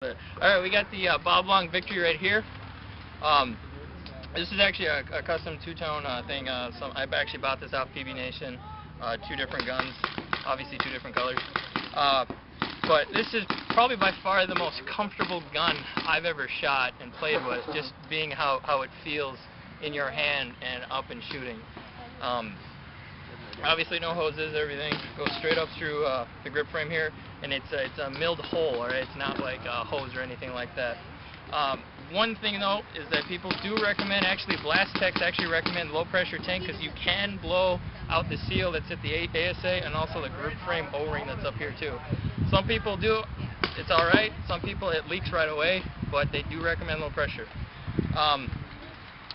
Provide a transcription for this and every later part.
Alright, we got the Bob Long Victory right here. This is actually a custom two-tone thing. I actually bought this off PB Nation. Two different guns, obviously two different colors. But this is probably by far the most comfortable gun I've ever shot and played with, just being how it feels in your hand and up and shooting. Obviously no hoses, everything goes straight up through the grip frame here, and it's a milled hole, alright? It's not like a hose or anything like that. One thing though is that people do recommend, actually Blast Techs actually recommend low pressure tank, because you can blow out the seal that's at the ASA and also the grip frame O-ring that's up here too. Some people do, it's alright, some people it leaks right away, but they do recommend low pressure.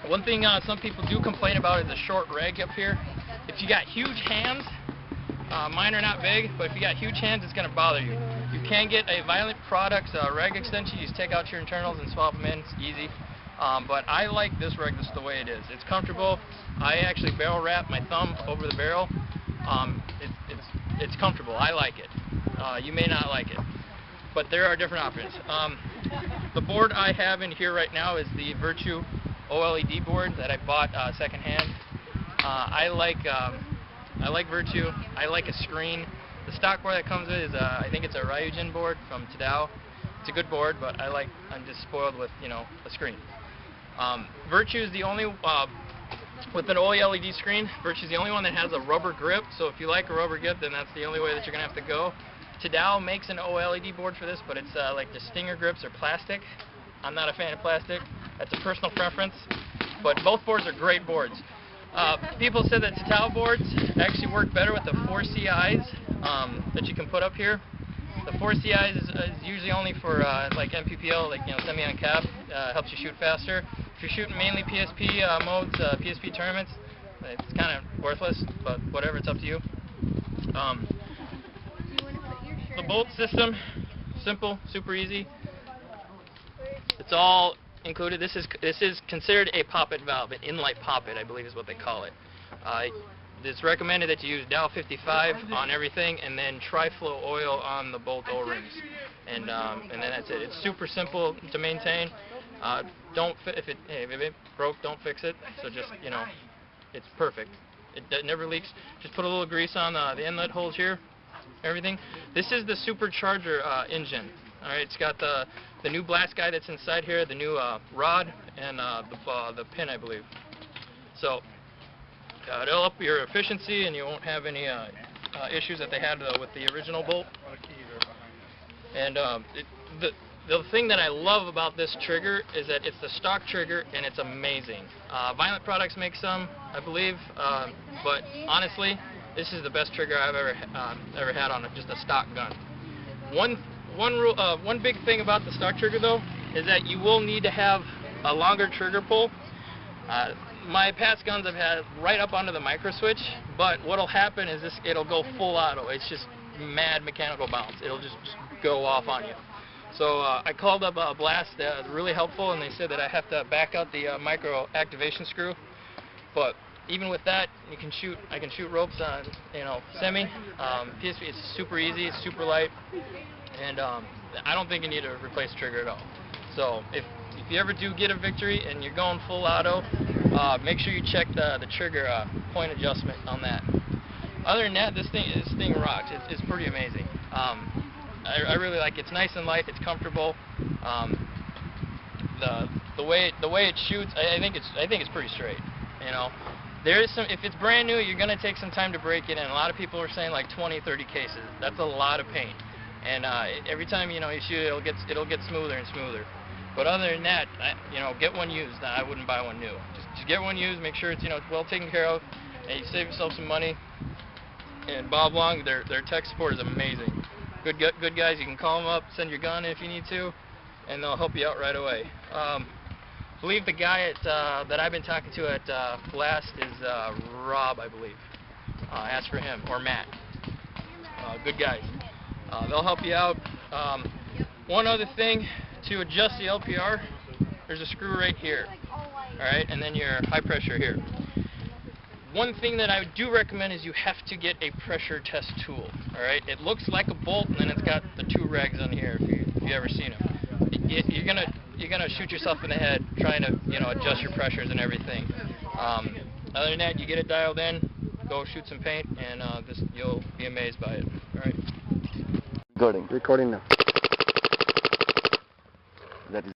One thing some people do complain about is the short rag up here. If you got huge hands, mine are not big, but if you got huge hands, it's going to bother you. You can get a Violent Products rag extension. You just take out your internals and swap them in. It's easy. But I like this rag just the way it is. It's comfortable. I actually barrel wrap my thumb over the barrel. It's comfortable. I like it. You may not like it, but there are different options. The board I have in here right now is the Virtue OLED board that I bought secondhand. I like Virtue. I like a screen. The stock board that comes with is I think it's a Ryujin board from Tadao. It's a good board, but I'm just spoiled with, you know, a screen. Virtue is the only with an OLED screen. Virtue is the only one that has a rubber grip. So if you like a rubber grip, then that's the only way that you're gonna have to go. Tadao makes an OLED board for this, but it's like the Stinger grips are plastic. I'm not a fan of plastic. That's a personal preference. But both boards are great boards. People said that Tadao boards actually work better with the 4CIs that you can put up here. The 4CIs is usually only for like MPPL, like, you know, semi-on cap. Helps you shoot faster. If you're shooting mainly PSP modes, PSP tournaments, it's kind of worthless, but whatever, it's up to you. The bolt system, simple, super easy. It's all included. This is considered a poppet valve, an inlight poppet, I believe is what they call it. It's recommended that you use Dow 55 on everything, and then Tri-Flow oil on the bolt O-rings, and then that's it. It's super simple to maintain. If it broke, don't fix it. So just, you know, it's perfect. It never leaks. Just put a little grease on the inlet holes here. Everything. This is the supercharger engine. All right, it's got the new blast guide that's inside here, the new rod, and the pin, I believe. So it'll up your efficiency, and you won't have any issues that they had with the original bolt. And the thing that I love about this trigger is that it's the stock trigger, and it's amazing. Violent Products make some, I believe, but honestly, this is the best trigger I've ever had on just a stock gun. One big thing about the stock trigger though is that you will need to have a longer trigger pull. My past guns I've had right up onto the micro switch, but what'll happen is it'll go full auto. It's just mad mechanical bounce. It'll just go off on you. So I called up Blast, really helpful, and they said that I have to back out the micro activation screw. But even with that, I can shoot ropes on, you know, semi. PSP, it's super easy, it's super light, and I don't think you need to replace the trigger at all. So if you ever do get a Victory and you're going full auto, make sure you check the trigger point adjustment on that. Other than that, this thing rocks. It's pretty amazing. I really like it. It's nice and light. It's comfortable. The way it shoots, I think it's pretty straight. You know, there is some. If it's brand new, you're gonna take some time to break it in. A lot of people are saying like 20, 30 cases. That's a lot of paint. And every time, you know, you shoot it, it'll get smoother and smoother. But other than that, you know, get one used. I wouldn't buy one new. Just get one used. Make sure it's, you know, it's well taken care of, and you save yourself some money. And Bob Long, their tech support is amazing. Good guys. You can call them up, send your gun if you need to, and they'll help you out right away. I believe the guy that I've been talking to at Blast is Rob, I believe. Ask for him, or Matt. Good guys. They'll help you out. One other thing, to adjust the LPR, there's a screw right here. Alright, and then your high pressure here. One thing that I do recommend is you have to get a pressure test tool. Alright, it looks like a bolt, and then it's got the two rags on here if you ever seen them. you're gonna shoot yourself in the head trying to adjust your pressures and everything. Other than that, you get it dialed in, go shoot some paint, and you'll be amazed by it. All right. Recording now. That is